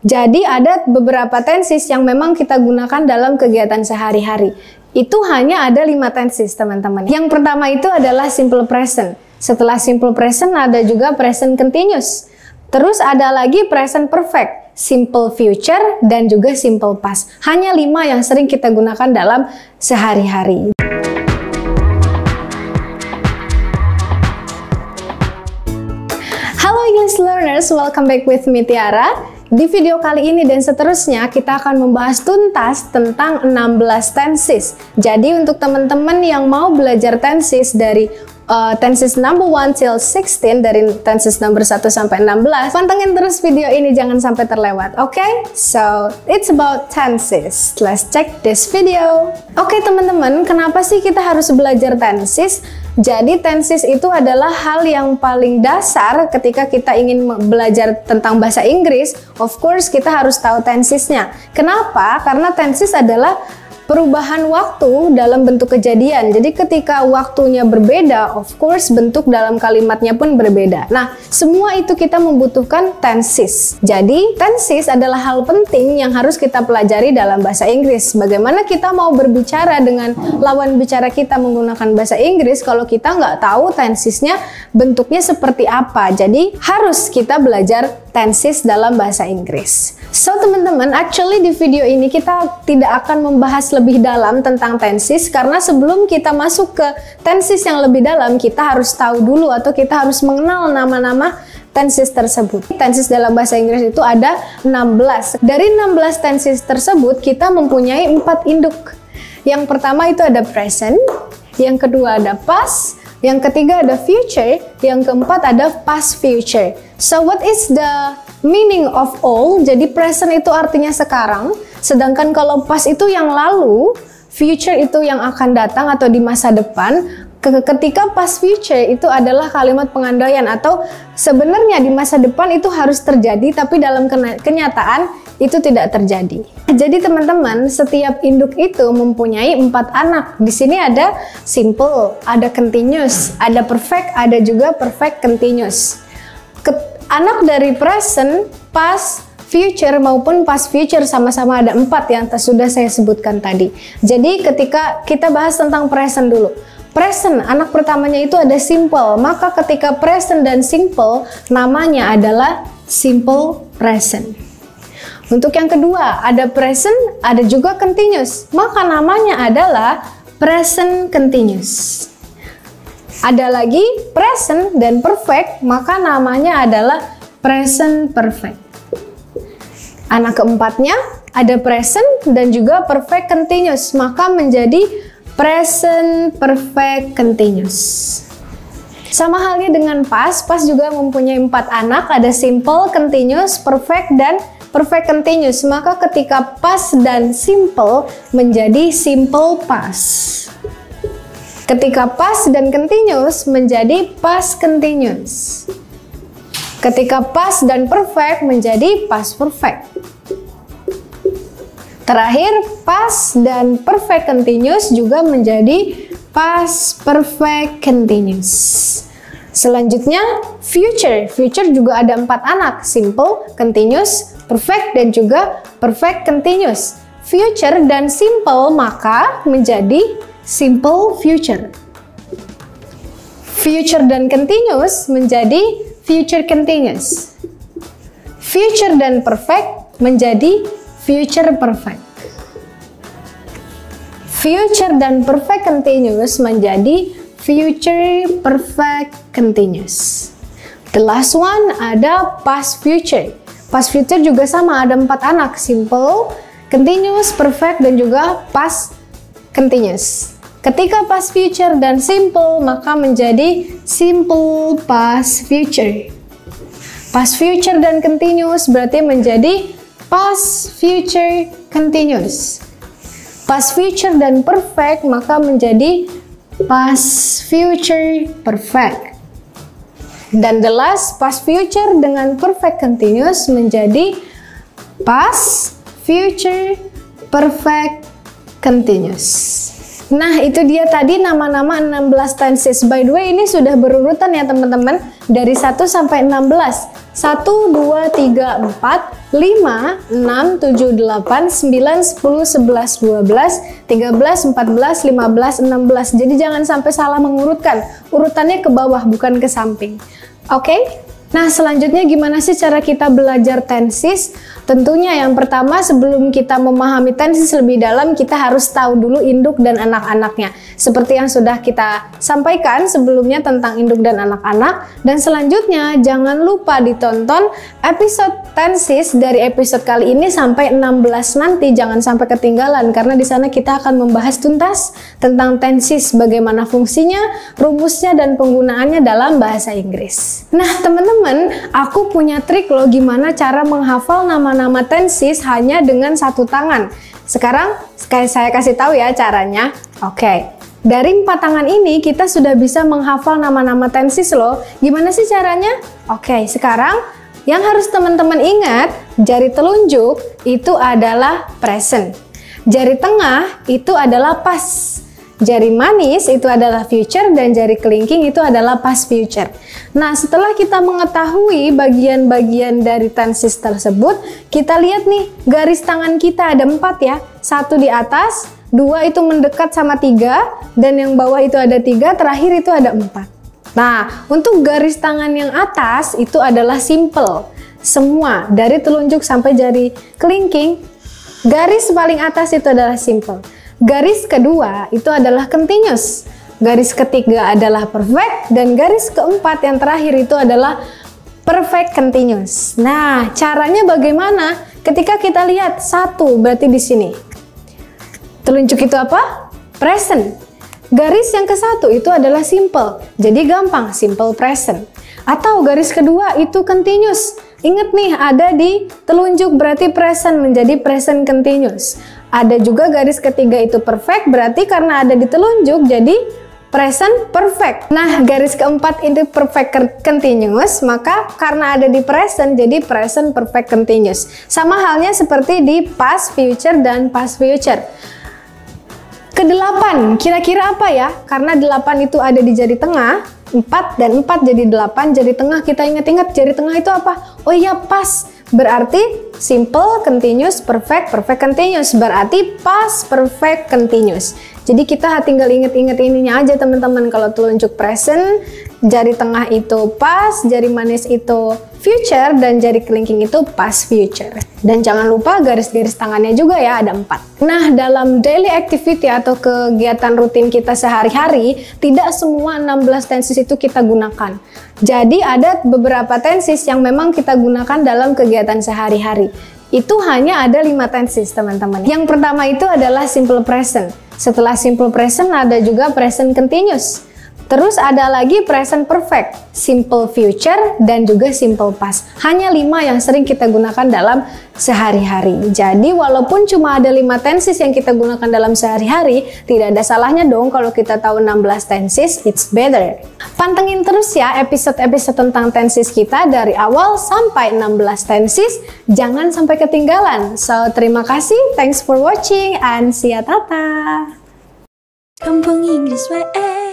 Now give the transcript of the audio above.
Jadi ada beberapa tenses yang memang kita gunakan dalam kegiatan sehari-hari. Itu hanya ada 5 tenses, teman-teman. Yang pertama itu adalah simple present. Setelah simple present ada juga present continuous. Terus ada lagi present perfect, simple future, dan juga simple past. Hanya 5 yang sering kita gunakan dalam sehari-hari. Halo English learners, welcome back with me Tiara. Di video kali ini dan seterusnya kita akan membahas tuntas tentang 16 tenses. Jadi untuk teman-teman yang mau belajar tenses dari tenses number 1 till 16, dari tenses number 1 sampai 16, pantengin terus video ini, jangan sampai terlewat. Oke? So, it's about tenses. Let's check this video. Oke teman-teman, kenapa sih kita harus belajar tenses? Jadi tenses itu adalah hal yang paling dasar ketika kita ingin belajar tentang bahasa Inggris. Of course kita harus tahu tensesnya. Kenapa? Karena tenses adalah perubahan waktu dalam bentuk kejadian. Jadi ketika waktunya berbeda, of course bentuk dalam kalimatnya pun berbeda. Nah, semua itu kita membutuhkan tenses. Jadi, tenses adalah hal penting yang harus kita pelajari dalam bahasa Inggris. Bagaimana kita mau berbicara dengan lawan bicara kita menggunakan bahasa Inggris kalau kita nggak tahu tensesnya bentuknya seperti apa. Jadi, harus kita belajar tenses dalam bahasa Inggris. So, teman-teman, actually di video ini kita tidak akan membahas lebih dalam tentang tenses, karena sebelum kita masuk ke tenses yang lebih dalam, kita harus tahu dulu atau kita harus mengenal nama-nama tenses tersebut. Tenses dalam bahasa Inggris itu ada 16. Dari 16 tenses tersebut, kita mempunyai 4 induk. Yang pertama itu ada present, yang kedua ada past, yang ketiga ada future, yang keempat ada past future. So what is the meaning of all? Jadi present itu artinya sekarang, sedangkan kalau past itu yang lalu, future itu yang akan datang atau di masa depan. Ketika past future itu adalah kalimat pengandaian atau sebenarnya di masa depan itu harus terjadi, tapi dalam kenyataan itu tidak terjadi. Jadi teman-teman, setiap induk itu mempunyai 4 anak. Di sini ada simple, ada continuous, ada perfect, ada juga perfect continuous. Anak dari present, past, future maupun past future sama-sama ada 4 yang sudah saya sebutkan tadi. Jadi ketika kita bahas tentang present dulu. Present, anak pertamanya itu ada simple. Maka ketika present dan simple, namanya adalah simple present. Untuk yang kedua, ada present, ada juga continuous. Maka namanya adalah present continuous. Ada lagi present dan perfect, maka namanya adalah present perfect. Anak keempatnya ada present dan juga perfect continuous, maka menjadi present perfect continuous. Sama halnya dengan past, past juga mempunyai 4 anak, ada simple, continuous, perfect, dan perfect continuous. Maka ketika past dan simple menjadi simple past. Ketika past dan continuous menjadi past continuous. Ketika past dan perfect menjadi past perfect. Terakhir, past dan perfect continuous juga menjadi past perfect continuous. Selanjutnya, future. Future juga ada 4 anak, simple, continuous, perfect, dan juga perfect continuous. Future dan simple maka menjadi simple future. Future dan continuous menjadi future continuous. Future dan perfect menjadi future perfect. Future dan perfect continuous menjadi future perfect continuous. The last one ada past future. Past future juga sama, ada 4 anak, simple, continuous, perfect, dan juga past continuous. Ketika past future dan simple, maka menjadi simple past future. Past future dan continuous berarti menjadi past future continuous. Past future dan perfect maka menjadi past future perfect. Dan the last, past future dengan perfect continuous menjadi past future perfect continuous. Nah, itu dia tadi nama-nama 16 tenses. By the way, ini sudah berurutan ya teman-teman, dari 1 sampai 16. 1, 2, 3, 4, 5, 6, 7, 8, 9, 10, 11, 12, 13, 14, 15, 16. Jadi jangan sampai salah mengurutkan. Urutannya ke bawah, bukan ke samping. Oke? Nah, selanjutnya gimana sih cara kita belajar tenses? Tentunya yang pertama, sebelum kita memahami tenses lebih dalam, kita harus tahu dulu induk dan anak-anaknya. Seperti yang sudah kita sampaikan sebelumnya tentang induk dan anak-anak. Dan selanjutnya, jangan lupa ditonton episode tenses dari episode kali ini sampai 16 nanti. Jangan sampai ketinggalan, karena di sana kita akan membahas tuntas tentang tenses, bagaimana fungsinya, rumusnya, dan penggunaannya dalam bahasa Inggris. Nah, teman-teman, aku punya trik loh gimana cara menghafal nama-nama tenses hanya dengan satu tangan. Sekarang saya kasih tahu ya caranya. Oke. Dari 4 tangan ini kita sudah bisa menghafal nama-nama tenses loh. Gimana sih caranya? Oke, sekarang yang harus teman-teman ingat, jari telunjuk itu adalah present. Jari tengah itu adalah past. Jari manis itu adalah future dan jari kelingking itu adalah past future. Nah, setelah kita mengetahui bagian-bagian dari tenses tersebut, kita lihat nih, garis tangan kita ada 4 ya. 1 di atas, 2 itu mendekat sama 3, dan yang bawah itu ada 3, terakhir itu ada 4. Nah, untuk garis tangan yang atas itu adalah simple. Semua, dari telunjuk sampai jari kelingking, garis paling atas itu adalah simple. Garis kedua itu adalah continuous. Garis ketiga adalah perfect, dan garis keempat yang terakhir itu adalah perfect continuous. Nah, caranya bagaimana? Ketika kita lihat 1, berarti di sini. Telunjuk itu apa? Present. Garis yang ke-1 itu adalah simple. Jadi gampang, simple present. Atau garis kedua itu continuous. Ingat nih, ada di telunjuk berarti present menjadi present continuous. Ada juga garis ketiga itu perfect, berarti karena ada di telunjuk jadi present perfect. Nah, garis keempat itu perfect continuous, maka karena ada di present jadi present perfect continuous. Sama halnya seperti di past future dan past future. Ke-8, kira-kira apa ya? Karena 8 itu ada di jari tengah, 4 dan 4 jadi 8, jari tengah kita ingat-ingat, jari tengah itu apa? Oh iya, past. Berarti simple, continuous, perfect, perfect continuous. Berarti past perfect continuous. Jadi kita tinggal ingat-ingat ininya aja teman-teman. Kalau telunjuk present, jari tengah itu past, jari manis itu future, dan jari kelingking itu past future. Dan jangan lupa garis-garis tangannya juga ya, ada 4. Nah, dalam daily activity atau kegiatan rutin kita sehari-hari, tidak semua 16 tenses itu kita gunakan. Jadi ada beberapa tenses yang memang kita gunakan dalam kegiatan sehari-hari. Itu hanya ada 5 tenses teman-teman. Yang pertama itu adalah simple present. Setelah simple present ada juga present continuous. Terus ada lagi present perfect, simple future, dan juga simple past. Hanya 5 yang sering kita gunakan dalam sehari-hari. Jadi walaupun cuma ada 5 tenses yang kita gunakan dalam sehari-hari, tidak ada salahnya dong kalau kita tahu 16 tenses, it's better. Pantengin terus ya episode-episode tentang tenses kita dari awal sampai 16 tenses. Jangan sampai ketinggalan. So, terima kasih, thanks for watching, and see ya, tata! Kampung Inggris WE